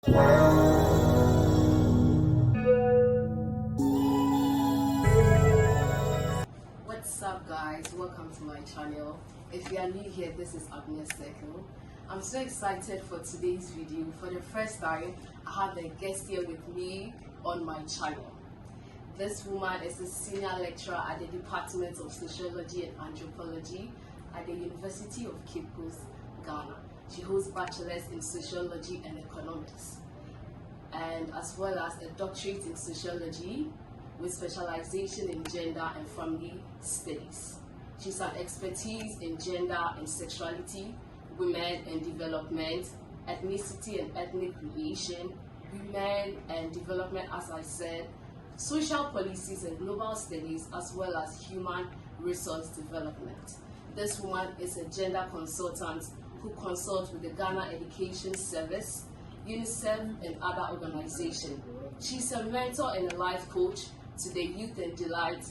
What's up, guys? Welcome to my channel. If you are new here, this is Abena Sekyi. I'm so excited for today's video. For the first time, I have a guest here with me on my channel. This woman is a senior lecturer at the Department of Sociology and Anthropology at the University of Cape Coast, Ghana. She holds bachelor's in Sociology and Economics, and as well as a doctorate in Sociology with specialization in Gender and Family Studies. She's an expertise in gender and sexuality, women and development, ethnicity and ethnic relation, women and development, as I said, social policies and global studies, as well as human resource development. This woman is a gender consultant who consults with the Ghana Education Service, UNICEF, and other organizations. She's a mentor and a life coach to the Youth and Delight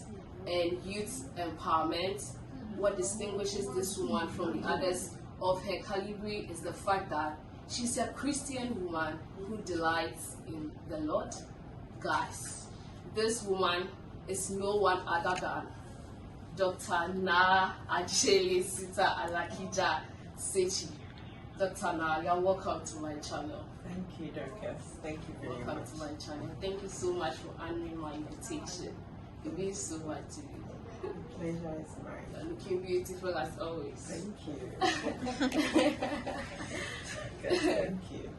and Youth Empowerment. What distinguishes this woman from the others of her caliber is the fact that she's a Christian woman who delights in the Lord. Guys, this woman is no one other than Dr.Naa Adjeley, Suta, Alakija, Sekyi. Dr.Naa, you're welcome to my channel. Thank you, Dorcas. Thank you very much. Welcome to my channel. Thank you so much for honoring my invitation. It means so much to me. Pleasure is mine. You're looking beautiful as always. Thank you. Okay, thank you.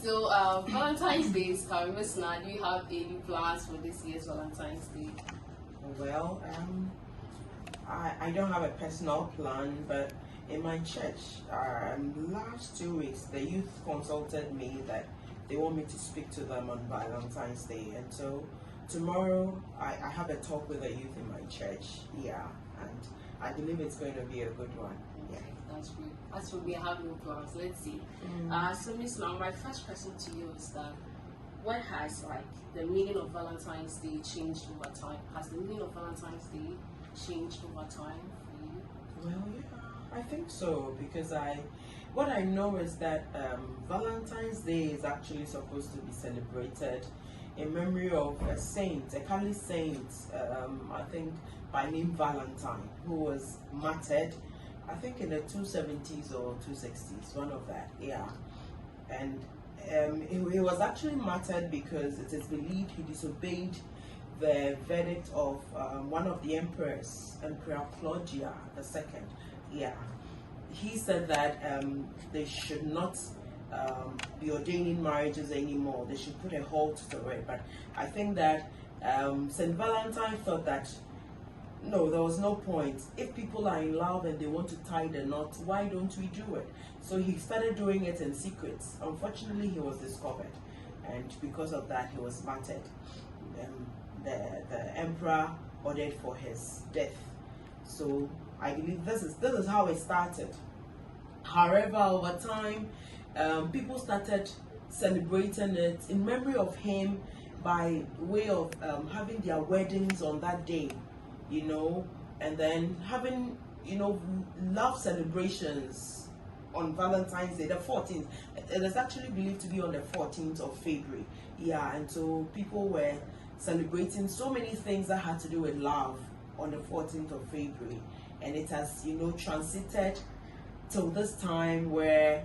So, Valentine's Day is coming. Miss Naa, do you have any plans for this year's Valentine's Day? Well, I don't have a personal plan, but in my church, last 2 weeks, the youth consulted me that they want me to speak to them on Valentine's Day, and so tomorrow I have a talk with the youth in my church. Yeah, and I believe it's going to be a good one. Yeah, that's good. As for me, I have no plans. Let's see. So, Miss Naa, my first question to you is that what has the meaning of Valentine's Day changed over time? Has the meaning of Valentine's Day changed over time for you? Well, yeah, I think so, because what I know is that Valentine's Day is actually supposed to be celebrated in memory of a saint, a Catholic saint, I think by name Valentine, who was martyred, I think in the 270s or 260s, one of that, yeah. And he was actually martyred because it is believed he disobeyed the verdict of one of the emperors, Emperor Claudia II. Yeah, he said that they should not be ordaining marriages anymore. They should put a halt to it. But I think that Saint Valentine thought that no, there was no point. If people are in love and they want to tie the knot, why don't we do it? So he started doing it in secret. Unfortunately, he was discovered, and because of that, he was martyred. The emperor ordered for his death. So I believe this is how it started. However, over time, people started celebrating it in memory of him by way of having their weddings on that day, you know, and then having, you know, love celebrations on Valentine's Day, the 14th. It is actually believed to be on the 14th of February. Yeah, and so people were celebrating so many things that had to do with love on the 14th of February, and it has, you know, transited till this time where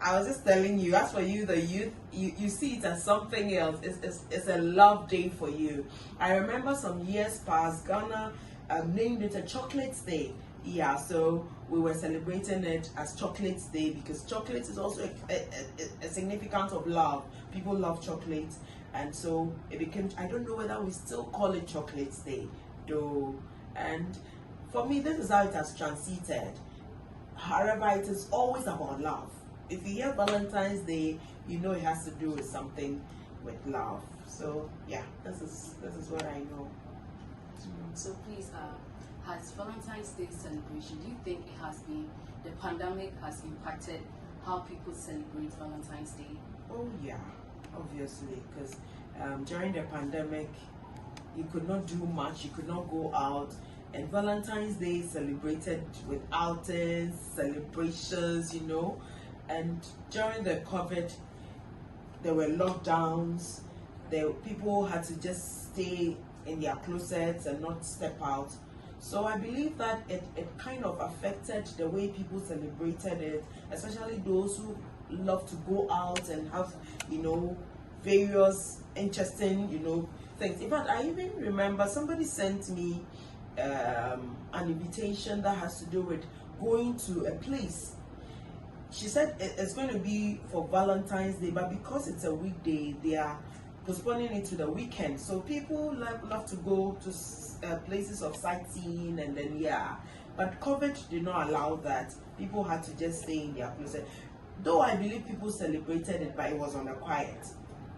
I was just telling you, as for you, the youth, you see it as something else. It's a love day for you. I remember some years past, Ghana named it a Chocolates Day. Yeah, so we were celebrating it as Chocolates Day because chocolate is also a significance of love. People love chocolate, and so it became, I don't know whether we still call it Chocolates Day though. And for me, this is how it has transited. However, it is always about love. If you hear Valentine's Day, you know it has to do with something with love. So yeah, this is what I know. So please, has Valentine's Day celebration, do you think the pandemic has impacted how people celebrate Valentine's Day? Oh yeah, obviously, because during the pandemic, you could not do much, you could not go out, and Valentine's Day is celebrated with outings, celebrations, you know. And during the COVID, there were lockdowns. People had to just stay in their closets and not step out. So I believe that it kind of affected the way people celebrated it, especially those who love to go out and have, various interesting, things. In fact, I even remember somebody sent me an invitation that has to do with going to a place. She said it's going to be for Valentine's Day, but because it's a weekday, they are postponing it to the weekend. So people love to go to places of sightseeing, and then but COVID did not allow that. People had to just stay in their closet. Though I believe people celebrated it, but it was on a quiet.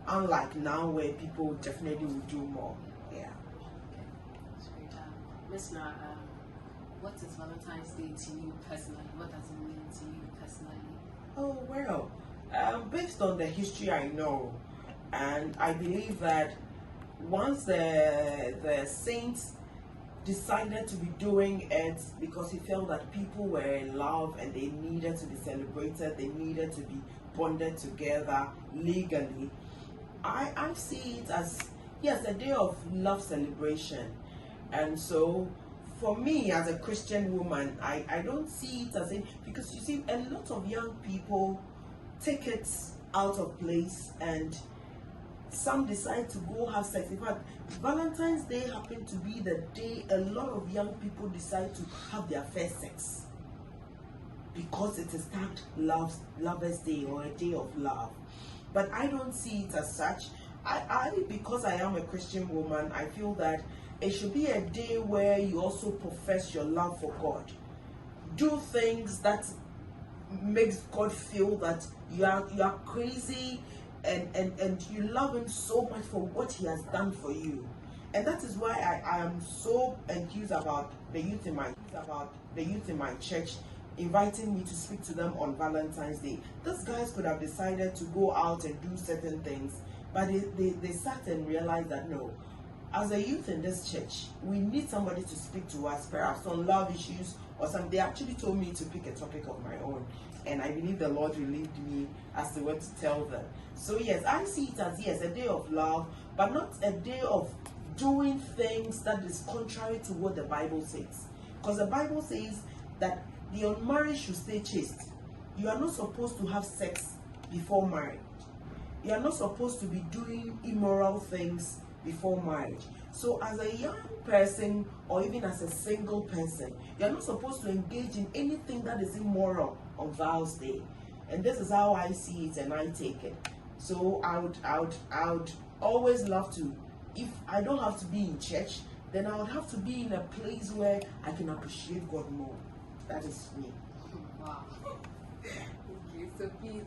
Unlike now, where people definitely will do more. Yeah. Okay. Miss Naa, what is Valentine's Day to you personally? What does it mean to you personally? Oh well, based on the history I know, and I believe that once the saints decided to be doing it because he felt that people were in love and they needed to be celebrated, they needed to be bonded together legally. I see it as, yes, a day of love celebration. And so for me as a Christian woman, I don't see it as it, because you see a lot of young people take it out of place, and some decide to go have sex. In fact, Valentine's Day happened to be the day a lot of young people decide to have their first sex, because it is tagged Lover's Day or a day of love. But I don't see it as such. Because I am a Christian woman, I feel that it should be a day where you also profess your love for God. Do things that makes God feel that you are crazy, and you love him so much for what he has done for you. And that is why I am so enthused about the youth in my church inviting me to speak to them on Valentine's Day. These guys could have decided to go out and do certain things, but they sat and realized that no, as a youth in this church, we need somebody to speak to us, perhaps on love issues or something. They actually told me to pick a topic of my own, and I believe the Lord relieved me as to what to tell them. So yes, I see it as, yes, a day of love, but not a day of doing things that is contrary to what the Bible says. Because the Bible says that the unmarried should stay chaste. You are not supposed to have sex before marriage. You are not supposed to be doing immoral things before marriage. So as a young person, or even as a single person, you are not supposed to engage in anything that is immoral on Val's Day. And this is how I see it and I take it. So I would always love to, if I don't have to be in church, then I would have to be in a place where I can appreciate God more. That is me. Wow. Okay, so please,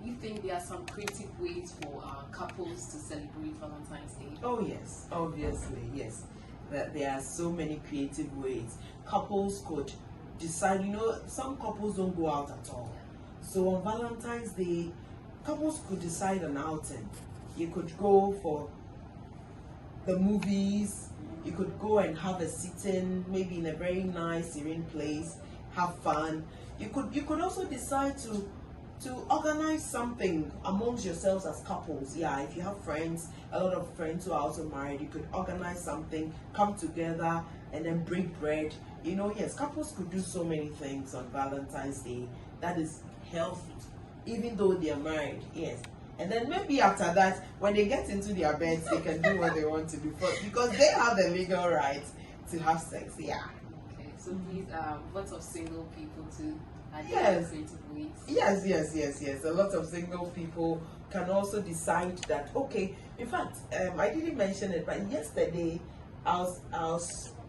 you think there are some creative ways for couples to celebrate Valentine's Day? Oh yes, obviously, yes. That there are so many creative ways. Couples could decide, some couples don't go out at all. So on Valentine's Day, couples could decide an outing. You could go for the movies. You could go and have a sit-in, maybe in a very nice, serene place, have fun. You could also decide to organize something amongst yourselves as couples. Yeah, if you have friends, a lot of friends who are also married, you could organize something, come together, and then break bread. Yes, couples could do so many things on Valentine's Day that is healthy, even though they are married. Yes. And then maybe after that, when they get into their beds, they can do what they want to do because they have the legal right to have sex. Yeah. Okay. So please, what of single people too? Yes. Creative ways? Yes. A lot of single people can also decide that, okay, in fact, I didn't mention it, but yesterday I was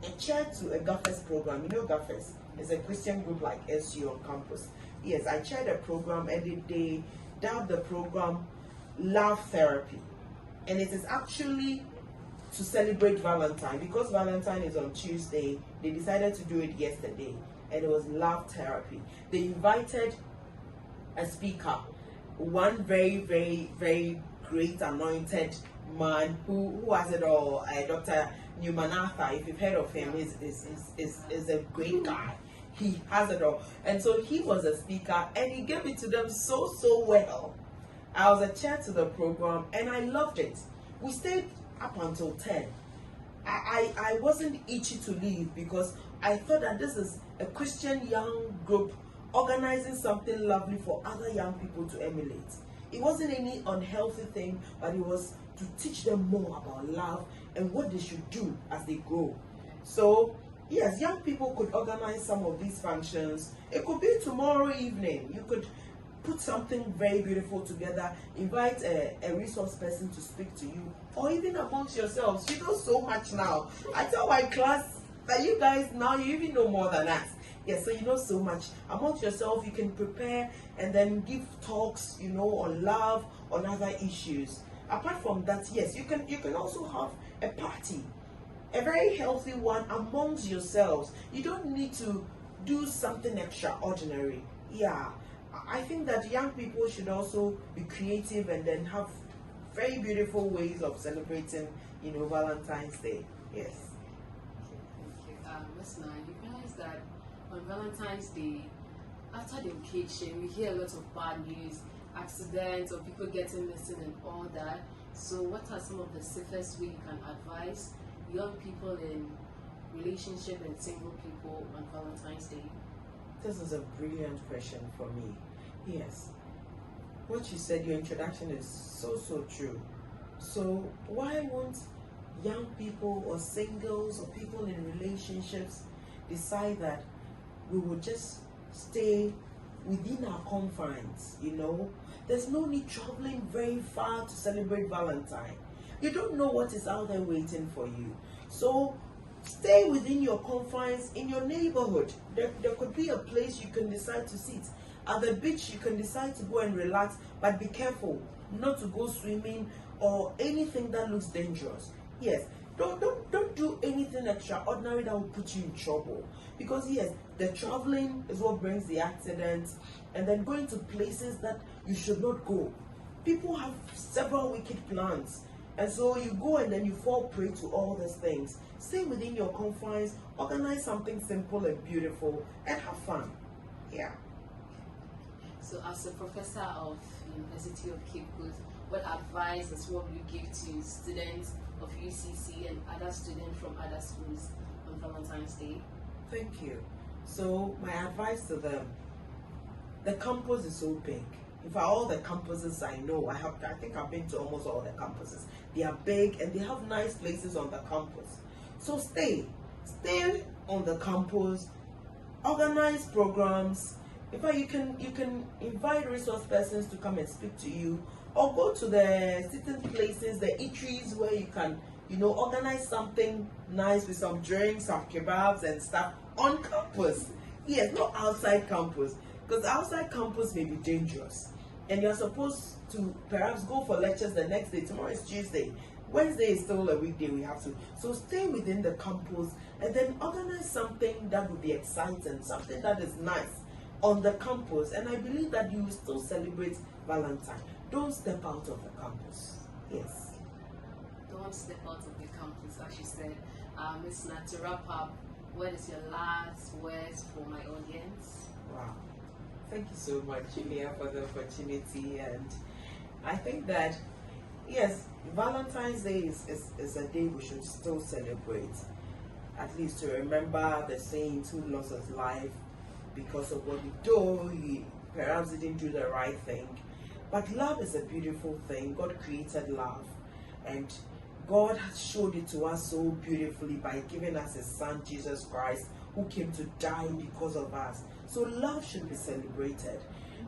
a chair to a GAFES program. GAFES is a Christian group like SU on campus. Yes, I chaired a program, and they dubbed the program Love Therapy, and it is actually to celebrate Valentine. Because Valentine is on Tuesday, they decided to do it yesterday, and it was Love Therapy. They invited a speaker, one very, very, very great anointed man who has it all, Dr. Naa, if you've heard of him, is a great guy. He has it all. And so he was a speaker, and he gave it to them so well. I was a chair to the program and I loved it. We stayed up until 10. I wasn't itchy to leave because I thought that this is a Christian young group organizing something lovely for other young people to emulate. It wasn't any unhealthy thing, but it was to teach them more about love and what they should do as they grow. So, yes, young people could organize some of these functions. It could be tomorrow evening. You could put something very beautiful together, invite a resource person to speak to you, or even amongst yourselves. You know so much now. I tell my class that you guys now, you even know more than us. Yes, so you know so much. Amongst yourself, you can prepare and then give talks, you know, on love, on other issues. Apart from that, yes, you can also have a party, a very healthy one amongst yourselves. You don't need to do something extraordinary. Yeah, I think that young people should also be creative and then have very beautiful ways of celebrating, you know, Valentine's Day. Yes. Okay, thank you. Ms. Naa, you realize that on Valentine's Day, after the occasion, we hear a lot of bad news, accidents, or people getting missing and all that. So what are some of the safest ways you can advise young people in relationship and single people on Valentine's Day? This is a brilliant question for me. Yes. What you said, your introduction is so true. So why won't young people or singles or people in relationships decide that we will just stay within our confines, you know? There's no need traveling very far to celebrate Valentine. You don't know what is out there waiting for you. So stay within your confines in your neighborhood. There could be a place you can decide to sit. At the beach, you can decide to go and relax, but be careful not to go swimming or anything that looks dangerous. Yes, don't do anything extraordinary that will put you in trouble. Because yes, the traveling is what brings the accidents, and then going to places that you should not go. People have several wicked plans, and so you go and then you fall prey to all these things. Stay within your confines, organize something simple and beautiful, and have fun. Yeah. So as a professor of University of Cape Coast, what advice is what you give to students of UCC and other students from other schools on Valentine's Day? Thank you. So my advice to them, the campus is so big. In fact, all the campuses I know, I think I've been to almost all the campuses. They are big and they have nice places on the campus. So stay on the campus, organize programs. In fact, you can invite resource persons to come and speak to you, or go to the sitting places, the eateries where you can, you know, organize something nice with some drinks, some kebabs and stuff on campus. Yes, not outside campus, because outside campus may be dangerous. And you're supposed to perhaps go for lectures the next day. Tomorrow is Tuesday. Wednesday is still a weekday, we have to. So stay within the campus and then organize something that would be exciting, something that is nice on the campus. And I believe that you will still celebrate Valentine. Don't step out of the campus. Yes. Don't step out of the campus, as you said. Ms. Naa, to wrap up, what is your last words for my audience? Wow. Thank you so much, Julia, for the opportunity. And I think that, yes, Valentine's Day is a day we should still celebrate. At least to remember the saint who lost his life because of what he did. He perhaps didn't do the right thing. But love is a beautiful thing. God created love. And God has showed it to us so beautifully by giving us His Son, Jesus Christ, who came to die because of us. So love should be celebrated.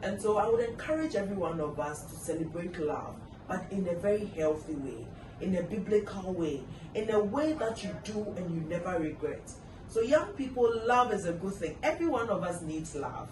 And so I would encourage every one of us to celebrate love, but in a very healthy way, in a biblical way, in a way that you do and you never regret. So young people, love is a good thing. Every one of us needs love.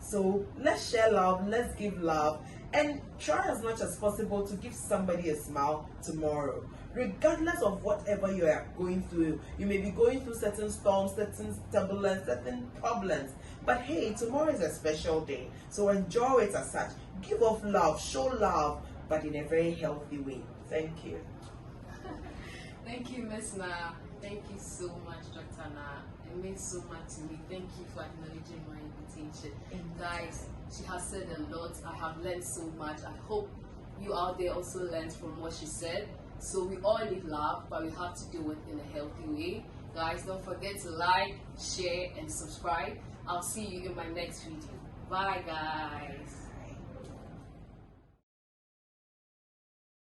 So let's share love, let's give love, and try as much as possible to give somebody a smile tomorrow. Regardless of whatever you are going through, you may be going through certain storms, certain turbulence, certain problems. But hey, tomorrow is a special day, so enjoy it as such. Give off love, show love, but in a very healthy way. Thank you. Thank you, Ms. Naa. Thank you so much, Dr. Naa. It means so much to me. Thank you for acknowledging my invitation. Guys, she has said a lot. I have learned so much. I hope you out there also learned from what she said. So we all need love, but we have to do it in a healthy way. Guys, don't forget to like, share, and subscribe. I'll see you in my next video. Bye, guys.